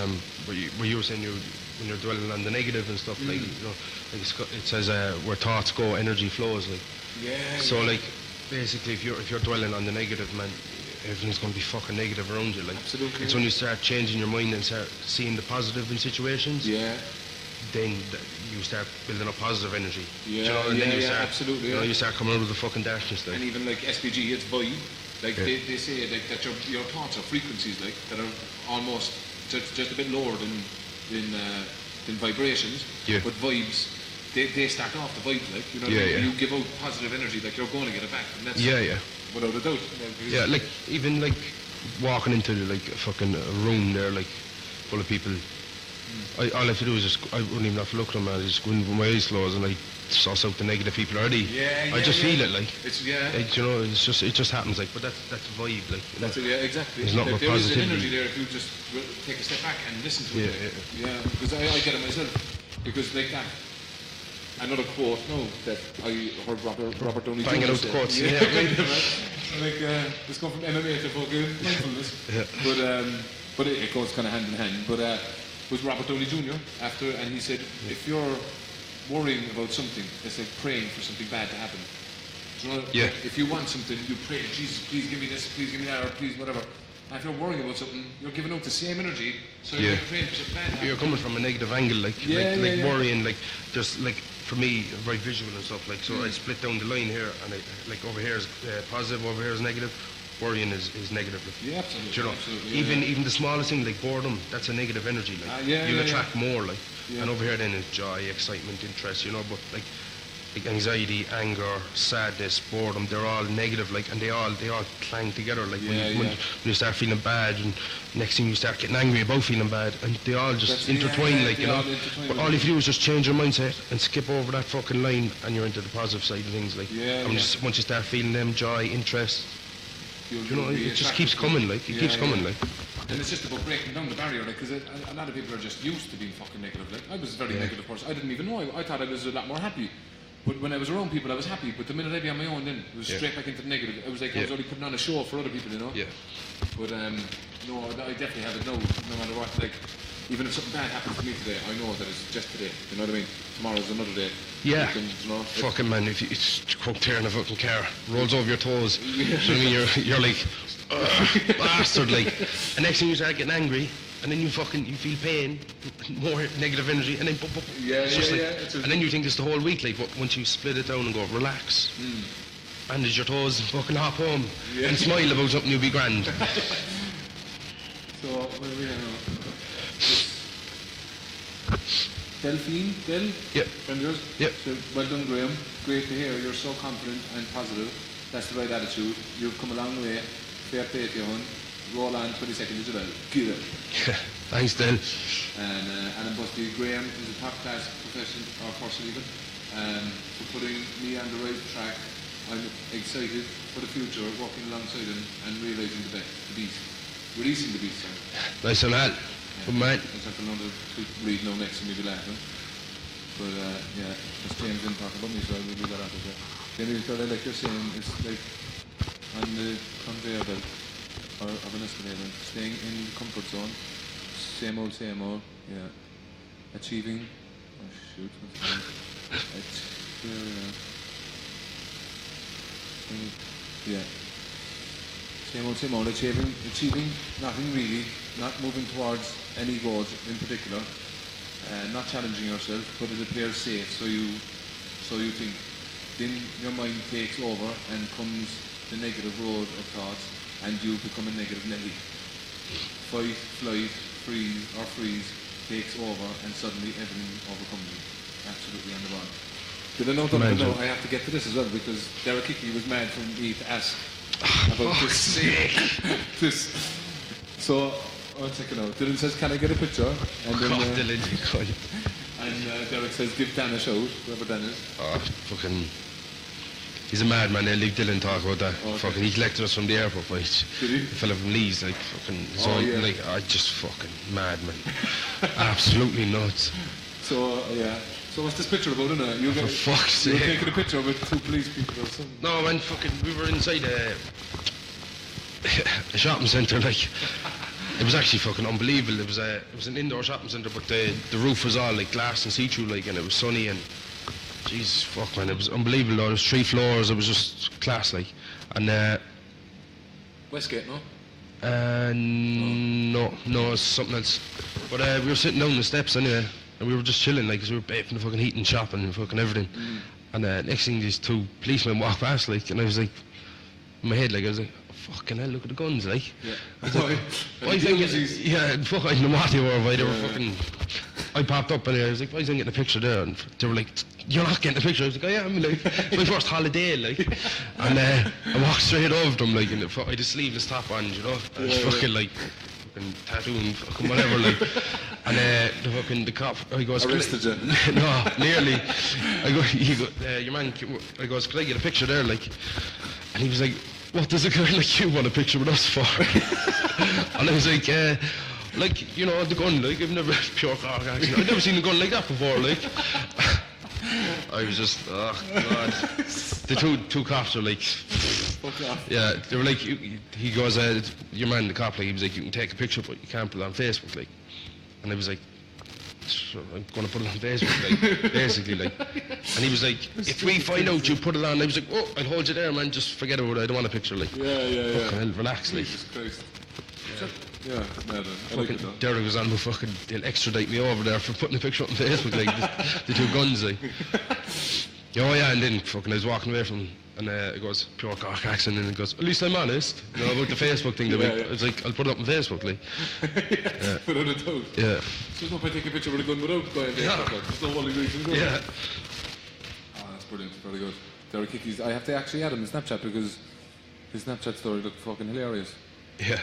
where you were saying when you're dwelling on the negative and stuff, like, you know, like it says where thoughts go, energy flows, like. So like basically if you're dwelling on the negative, man, everything's going to be fucking negative around you, like. Absolutely. It's when you start changing your mind and start seeing the positive in situations, then you start building up positive energy. You know, and then you start, absolutely. You know, you start coming out of the fucking darkness, like. And even like SPG, it's vibe. Like they say like that your thoughts are frequencies, like that are almost just a bit lower than vibrations. But vibes, they start off the vibes, like, you know. You give out positive energy, like you're going to get it back. And that's without a doubt. Like even like walking into like a fucking room there, like full of people. All I have to do is I wouldn't even have to look at them, man. I just go in with my eyes closed and I suss out the negative people already. I just feel it, like. It's you know, it just happens, like. But that's vibe, like. That's it, exactly. There's not like, more there positivity. is an energy there if you just take a step back and listen to it. Because I get it myself. Because like that. Another quote, that I heard Robert Downey Jr. Banging out the quotes. Like this come from MMA to fucking mindfulness. But it goes kind of hand in hand. But was Robert Downey Jr. after, and he said, if you're worrying about something, it's like praying for something bad to happen. Do you know, like, if you want something, you pray, Jesus, please give me this, please give me that, or please whatever. And if you're worrying about something, you're giving out the same energy, so you're praying for something bad to happen. You're coming from a negative angle, like worrying, like just like for me, very visual and stuff, like, so I split down the line here, and like over here is positive, over here is negative. Worrying is negative. Like, absolutely. You know, absolutely, even the smallest thing like boredom, that's a negative energy. Like you'll attract more. Like, and over here then is joy, excitement, interest. You know, but like anxiety, anger, sadness, boredom, they're all negative. Like, and they all clang together. Like when you start feeling bad, and next thing you start getting angry about feeling bad, and they all just intertwine. Like, you know. But all you have to do is just change your mindset and skip over that fucking line, and you're into the positive side of things. Like, just once you start feeling them joy, interest. You know, it just keeps coming, like, it keeps coming, like. And it's just about breaking down the barrier, like, because a lot of people are just used to being fucking negative, like. I was a very negative person. I didn't even know. I thought I was a lot more happy. But when I was around people, I was happy. But the minute I'd be on my own, then it was straight back into the negative. It was like I was only putting on a show for other people, you know. But no, I definitely have it now, no matter what. Like, even if something bad happens to me today, I know that it's just today. You know what I mean? Tomorrow's another day. Fucking man, if it's tearing a fucking car, rolls over your toes. You know what I mean? You're like, bastard, like. And next thing you start getting angry, and then you feel pain, more negative energy, and then and then you think it's the whole week, like. But once you split it down and go, relax, bandage your toes, and fucking hop home, and smile about something, you'll be grand. So what do we have now? Delphine, friend of yours? So, well done, Graham. Great to hear. You're so confident and positive. That's the right attitude. You've come a long way. Fair play to you, hon. Roll on 22nd of July. Get it. Thanks, Del. And Alan Busby, Graham is a top-class person even. For putting me on the right track. I'm excited for the future, working alongside him and realising the beast. Releasing the beast, sorry. Nice one, Al. Good man. There's nothing on to read now next to me be laughing. But as James didn't talk about me, so I will do that after that. James, like you're saying, it's like on the conveyor belt of an escalator, staying in the comfort zone, same old, achieving, same old, achieving nothing really, not moving towards any goals in particular, not challenging yourself, but it appears safe, so you think. Then your mind takes over and comes the negative road of thoughts, and you become a negative Nelly. Fight, flight, freeze takes over, and suddenly everything overcomes you. Absolutely on the ball. Did I know? I have to get to this as well, because Derek Hickey was mad for me to ask about this. So, one second now. Dylan says, can I get a picture? And then, and Derek says, give Dan a shout, whoever Dan is. Fucking... He's a madman. I'll leave Dylan talk about that. Fucking, he collected us from the airport, right? Did he? The fella from Leeds, like, fucking, like, I just fucking madman. Absolutely nuts. So, So what's this picture about, innit? You For fuck's sake. You were taking a picture with two police people or something. No, man, fucking, we were inside a shopping centre, like, It was actually fucking unbelievable. It was an indoor shopping centre, but the roof was all like glass and see-through, like, and it was sunny and Jesus fuck man, it was unbelievable. Though. There was 3 floors. It was just class, like, and Westgate, no? No, it's something else. But we were sitting down the steps anyway, and we were just chilling, like, 'cause we were bathing the fucking heat and shopping and fucking everything. And next thing, these 2 policemen walked past, like, and I was like, in my head, like, I was like, fucking hell, look at the guns, like. Yeah. I was like, why is fuck, I don't know what they were, why they were fucking. I popped up and I was like, why is I getting a picture there? And they were like, you're not getting a picture. I was like, I am, like, it's my first holiday, like. And I walked straight over them, like, and I had a sleeveless top on, you know. I was fucking like, fucking tattooing, fucking whatever, like. And the cop, I goes, arrested you? No, nearly. Your man, I goes, could I get a picture there, like? And he was like, what does a guy like you want a picture with us for? And I was like, you know, the gun, like, I've never, pure car accident. I've never seen a gun like that before, like. I was just, oh, God. The two cops were like, yeah, they were like, he goes, your man, the cop, like, he was like, you can take a picture, but you can't put it on Facebook, like. And I was like, I'm going to put it on Facebook, like, basically, like. And he was like, if we find out you put it on, I was like, oh, I'll hold you there, man, just forget about it, I don't want a picture, like. Yeah. Fucking hell, relax, like. Jesus Christ. Yeah, no, I like it though. Derek was on with fucking, they'll extradite me over there for putting a picture up on Facebook, like, the 2 guns, like. Oh yeah, and then fucking I was walking away from, and it goes, pure Cork accent, and it goes, at least I'm honest, you know, about the Facebook thing, I was like, I'll put it up on Facebook, like. Without a doubt. Yeah. There's no point taking a picture with a gun without going there. There's no only reason to do it. Yeah. Oh, that's brilliant, very good. Derek Hickey's, I have to actually add him in Snapchat because his Snapchat story looked fucking hilarious. Yeah.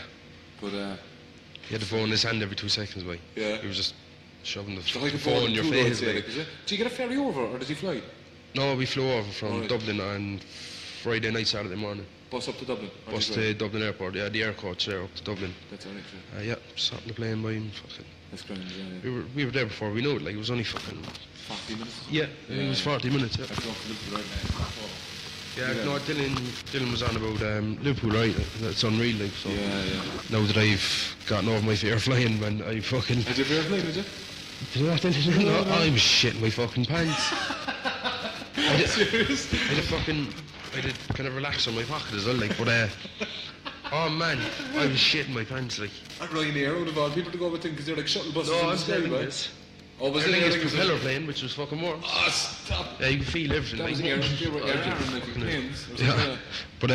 But he had the phone in his hand every 2 seconds, like. Yeah. He was just shoving the so like phone in your face, like. Did you get a ferry over, or did he fly? No, we flew over from Dublin on Friday night, Saturday morning. Bus up to Dublin? Bus to Dublin Airport, yeah, the air coach there up to Dublin. That's all right, yeah, sat on the plane by him, fucking. That's grand, yeah. We were there before we knew it, like, it was only fucking... 40 minutes? Yeah, it was 40 minutes, yeah. I drove to Liverpool right now. Yeah, no, Dylan was on about Liverpool, right? That's unreal, like, so... Yeah. Now that I've gotten over my fear of flying, man, I fucking... Had you fear of flying, did you? Did you not tell you? No, I was shitting my fucking pants. Serious? I did kind of relax on my pocket as well, like, but oh man, I was shitting my pants, like. At Ryanair, out of all people to go with things, because they're like shuttle buses in the sky, right? Oh, was Everything it is propeller plane, which was fucking worse. Oh, stop! Yeah, you can feel everything. That was aerodynamic planes. Yeah, but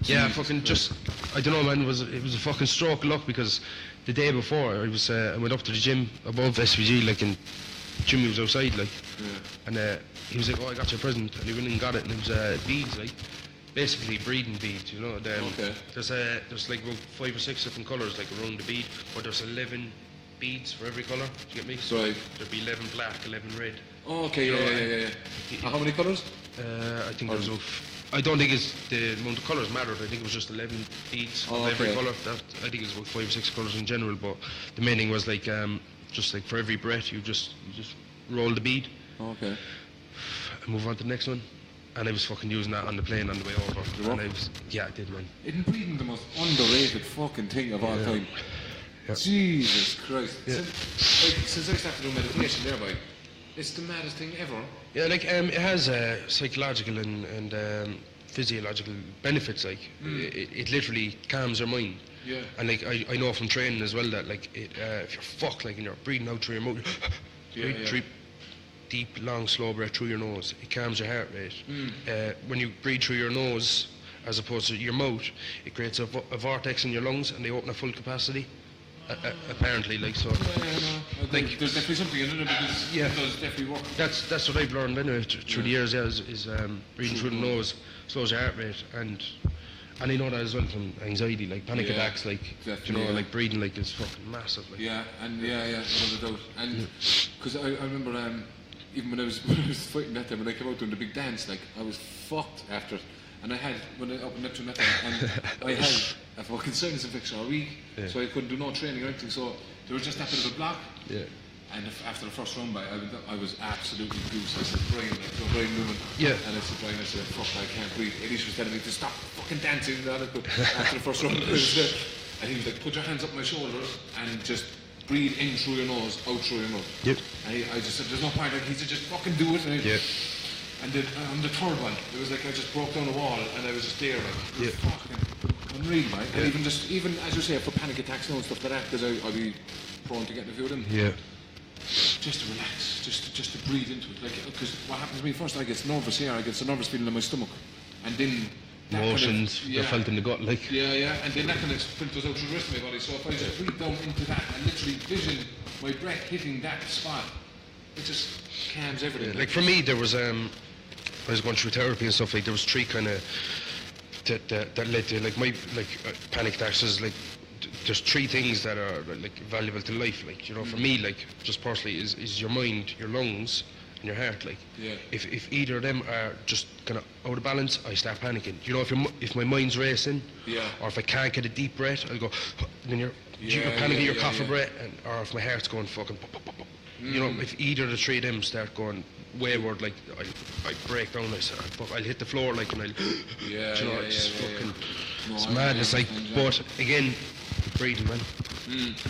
yeah, fucking just, I don't know, man. It was a fucking stroke of luck because the day before I went up to the gym above SVG, like, and Jimmy was outside, like, and he was like, oh, I got your present, and he went and got it, and it was beads, like, basically breeding beads, you know. There's like about 5 or 6 different colours, like, around the bead, but there's 11 beads for every colour. Do you get me? So there'd be 11 black, 11 red. Oh, okay, yeah. How many colours? I think there's I don't think it's the amount of colours mattered. I think it was just 11 beads of every colour. I think it's about 5 or 6 colours in general, but the main thing was like just like for every breath you just roll the bead. Okay. And move on to the next one. And I was fucking using that on the plane on the way over. And I did, man. Isn't breathing the most underrated fucking thing of all time? Yeah. Jesus Christ. Yeah. Since I started doing meditation thereby, it's the maddest thing ever. Yeah, like it has psychological and physiological benefits. Like it literally calms your mind. Yeah. And like I know from training as well that like if you're fucked, like, and you're breathing out through your mouth, deep, long, slow breath through your nose, it calms your heart rate. When you breathe through your nose as opposed to your mouth, it creates a vortex in your lungs and they open at full capacity. Apparently, like, so. Like, there's definitely something in it because it does definitely work. That's what I've learned anyway through the years. Yeah, is breathing through the nose slows your heart rate, and I know that as well from anxiety, like panic attacks, like like breathing like is fucking massive. Like. Yeah, without a doubt. And because I remember even when I was fighting that time, when I came out doing the big dance, like I was fucked after it. And I had, when I opened Neptune that time, and I had a fucking sinus infection all week, so I couldn't do no training or anything, so there was just that bit of a block. Yeah. And after the first round by, I was absolutely goose. I said, Brian Newman. Yeah. And I said, Brian, fuck, I can't breathe. Elise was telling me to stop fucking dancing and all that, but after the first round, And he was like, put your hands up my shoulders and just breathe in through your nose, out through your mouth. Yep. And I just said, there's no point. Like, he said, just fucking do it. And, and then on the third one, it was like I just broke down a wall and I was just there, like, fucking unreal, right? And even as you say, for panic attacks and stuff like that, because I'd be prone to getting a few of them. Yeah. Just to relax, just to breathe into it. Like, because what happens to me first, I get nervous here, I get a nervous feeling in my stomach, and then emotions are felt in the gut, like. And then that kind of filters out through the rest of my body. So if I just breathe down into that and literally vision my breath hitting that spot, it just calms everything. Yeah, like for me, there was I was going through therapy and stuff. Like there was three kind of that led to like my panic attacks. Is like there's three things that are like valuable to life. Like for me, like just personally, is your mind, your lungs, and your heart. Like if either of them are just kind of out of balance, I start panicking. If my mind's racing, or if I can't get a deep breath, I'll go. And then you're panicking, you're coughing breath, or if my heart's going fucking. If either of the three of them start going wayward, like I break down, I'll hit the floor, like, and it's fucking, it's madness, like. But again, breathing, man.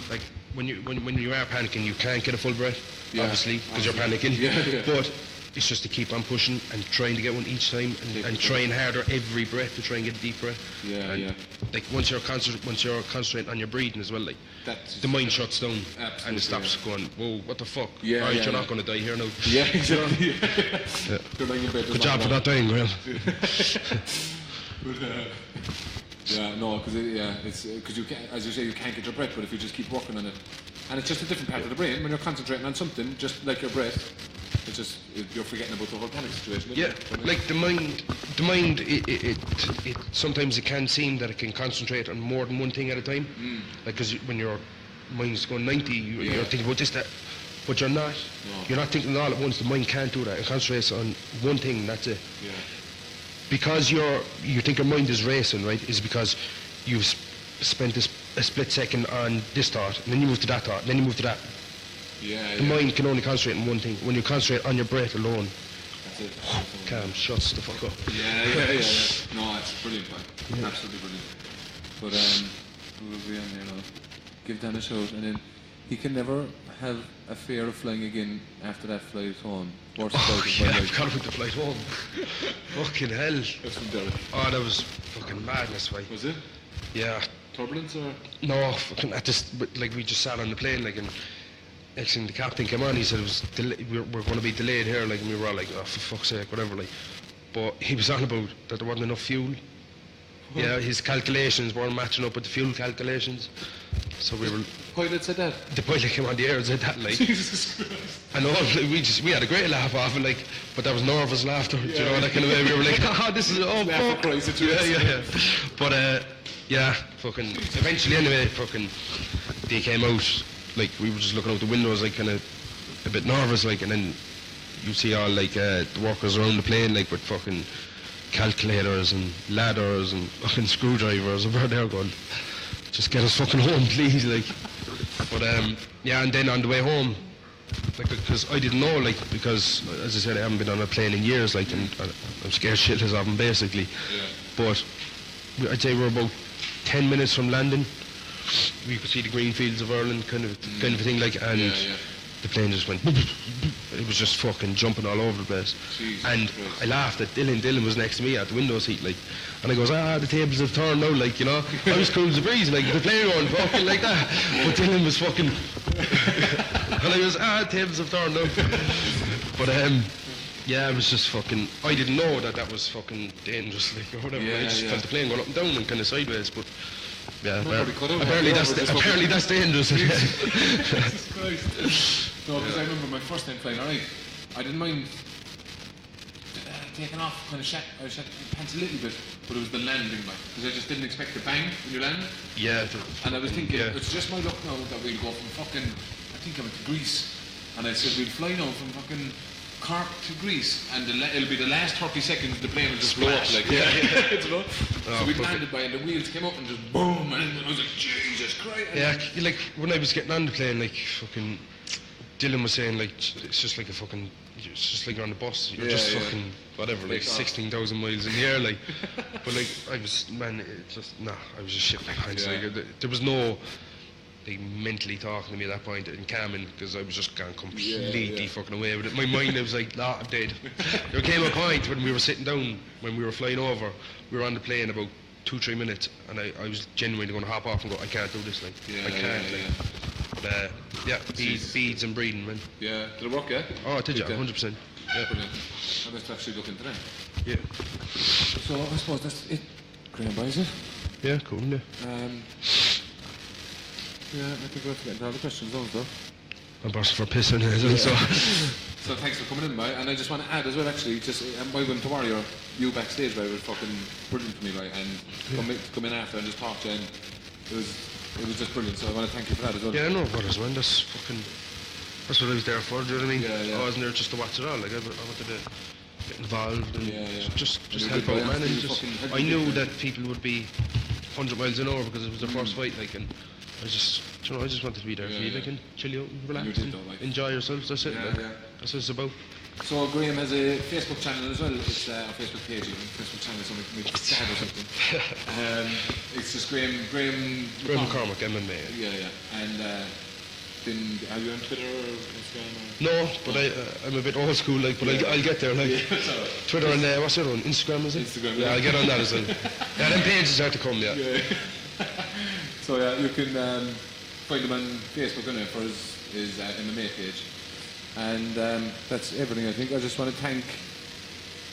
Like when you are panicking, you can't get a full breath, obviously, because you're panicking. But it's just to keep on pushing and trying to get one each time, and trying harder every breath to try and get a deep breath. Like once you're concentrating on your breathing as well, like the mind shuts down and it stops going. Whoa, what the fuck? Alright, you're not going to die here now. Yeah, exactly. Good job for not dying, Graham. It's because you can't, as you say, you can't get your breath. But if you just keep working on it, and it's just a different part of the brain when you're concentrating on something, just like your breath. It's just you're forgetting about the whole panic situation. Like the mind, it sometimes it can seem that it can concentrate on more than one thing at a time. Like because when your mind's going 90, you're thinking about this, that, but you're not. No. You're not thinking all at once. The mind can't do that. It concentrates on one thing. That's it. Because you think your mind is racing, right? Is because you've spent a split second on this thought, and then you move to that thought, and then you move to that. The mind can only concentrate on one thing. When you concentrate on your breath alone, that's it. Calm, shuts the fuck up. No, it's brilliant, man. Absolutely brilliant. But who will be on there now? Give Dan a shout, and then he can never have a fear of flying again after that flight home. I forgot about the flight home. Fucking hell. That's from Derek. Oh, that was fucking madness, right? Was it? Yeah. Turbulence or? No, fucking we just sat on the plane, like, and next thing the captain came on, he said we're going to be delayed here, like, and we were all like, oh, for fuck's sake, whatever, like. But he was on about that there wasn't enough fuel. Yeah, his calculations weren't matching up with the fuel calculations. So we were. Pilot said that? The pilot came on the air and said that, like. Jesus Christ. And all, we had a great laugh off it, like, but that was nervous laughter, do you know, that kind of way. We were like, this is, oh, fuck. Yeah. But, fucking, eventually anyway, fucking, they came out, like, we were just looking out the windows, like, kind of a bit nervous, like, and then you see all, like, the workers around the plane, like, with fucking calculators and ladders and fucking screwdrivers, and we're there going, just get us fucking home, please, like. But, and then on the way home, like, because I didn't know, like, because, as I said, I haven't been on a plane in years, like, and I'm scared shitless of them, basically. But I'd say we're about 10 minutes from landing. We could see the green fields of Ireland, kind of a thing, like, and the plane just went, it was just fucking jumping all over the place. Jesus and Christ. I laughed at Dylan. Dylan was next to me at the window seat, like, and I goes, the tables have turned now, like, you know. I was cool as a breeze, like, the plane going fucking like that. But Dylan was fucking, and I goes, the tables have turned now. But, it was just fucking, I didn't know that was fucking dangerous, like, or whatever. I just felt the plane going up and down and kind of sideways, but, apparently that's dangerous. Jesus Christ. No, because I remember my first time flying, alright, I didn't mind taking off, kind of shat the pants a little bit, but it was the landing, because I just didn't expect the bang when you land. Yeah. And I was thinking, it's just my luck now that we'll go from fucking, I think I went to Greece, and I said we'll fly now from fucking Cork to Greece, and it'll be the last 30 seconds the plane will just blow up, like, you know? So we landed by, and the wheels came up and just boom, and I was like, Jesus Christ. Yeah, like, when I was getting on the plane, like, fucking, Dylan was saying, like, it's just like a fucking it's just like you're on the bus. You're Yeah, just yeah. fucking whatever, like Take off. 16,000 miles in the air, like. But like I was, man, it just I was just shit my pants. Yeah. Like there was no. Like mentally talking to me at that point and calming because I was just gone completely fucking away with it. My mind, I was like, nah, I'm dead. There came a point when we were sitting down, when we were flying over, we were on the plane about 2-3 minutes, and I was genuinely going to hop off and go, I can't do this, like, I can't, like. But beads and breathing, man. Yeah, did it work, yeah? Oh, did you? Okay. 100%. Yeah. Brilliant. I must actually look into that. Yeah. So I suppose that's it, Graham, is it? Yeah, cool, yeah. Yeah, I think we're getting to all the questions on, though. I burst for pissing as well, so. So thanks for coming in, mate. And I just want to add as well, actually, just my win tomorrow, you backstage, right, was fucking brilliant to me, like, and come in after and just talk to you, and it was just brilliant. So I want to thank you for that as well. Yeah, no brothers, man. That's what I was there for. Do you know what I mean? Yeah. I wasn't there just to watch it all. Like I wanted to get involved and just And you help did, out, man. And you just fucking helped I knew me. that people would be 100 miles an hour because it was their first fight, like, and I just wanted to be there for you, like, and chill out and relax you did, and though, like. enjoy yourselves. That's it. Yeah, like. yeah. That's what it's about. So Graham has a Facebook channel as well. It's a Facebook page, even. Facebook channel, something maybe sad or something. It's just Graham Graham McCormac, MMA. Yeah. And are you on Twitter or Instagram? Or? No, but I'm a bit old school, like, but I'll get there, like. Twitter and what's the other one? Instagram, is it? Instagram, Yeah, yeah. I'll get on that as well. Yeah, them pages are to come, yeah. So yeah, you can find him on Facebook, innit, for his MMA page. And that's everything, I think. I just want to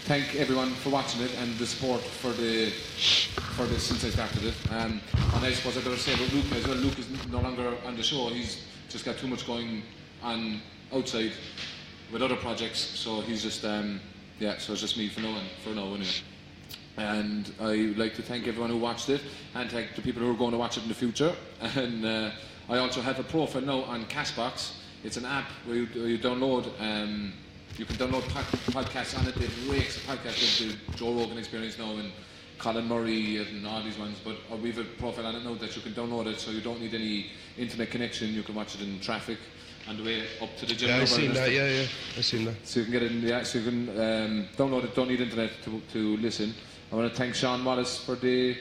thank everyone for watching it and the support for this since I started it. And I suppose I better say about Luke as well. Luke is no longer on the show. He's just got too much going on outside with other projects. So he's just so it's just me for now anyway. And I would like to thank everyone who watched it and thank the people who are going to watch it in the future. And I also have a profile now on Castbox. It's an app where you download, you can download podcasts on it. They've rakes of podcasts, the Joe Rogan Experience now and Colin Murray and all these ones. But we have a profile on it now that you can download it, so you don't need any internet connection. You can watch it in traffic on the way up to the gym. Yeah, I've seen that, yeah. I've seen that. So you can get it in, so you can download it, don't need internet to listen. I want to thank Sean Wallace for the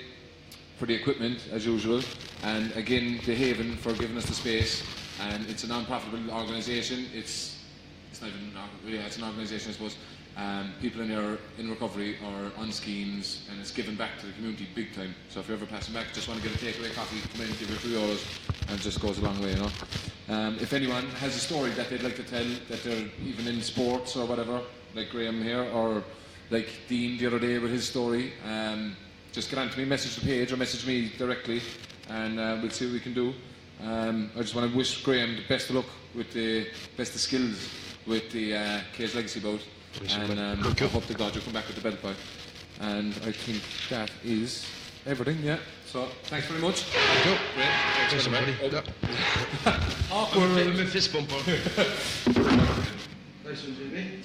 equipment, as usual, and again, The Haven for giving us the space. And it's a non-profitable organisation. It's not even it's an organisation, I suppose. People in recovery are on schemes, and it's given back to the community big time. So if you're ever passing back, just want to get a takeaway coffee, come in, give you €3, and it just goes a long way, you know. If anyone has a story that they'd like to tell, that they're even in sports or whatever, like Graham here, or like Dean the other day with his story, just get on to me, message the page, or message me directly, and we'll see what we can do. I just want to wish Graham the best of luck with the best of skills with the Cage Legacy bout, and I hope to God you'll come back with the belt fight. And I think that is everything. Yeah. So thanks very much. Thank you. Great. Thanks, everybody. Awkward. I'm a fist bumper. Nice one, Jimmy.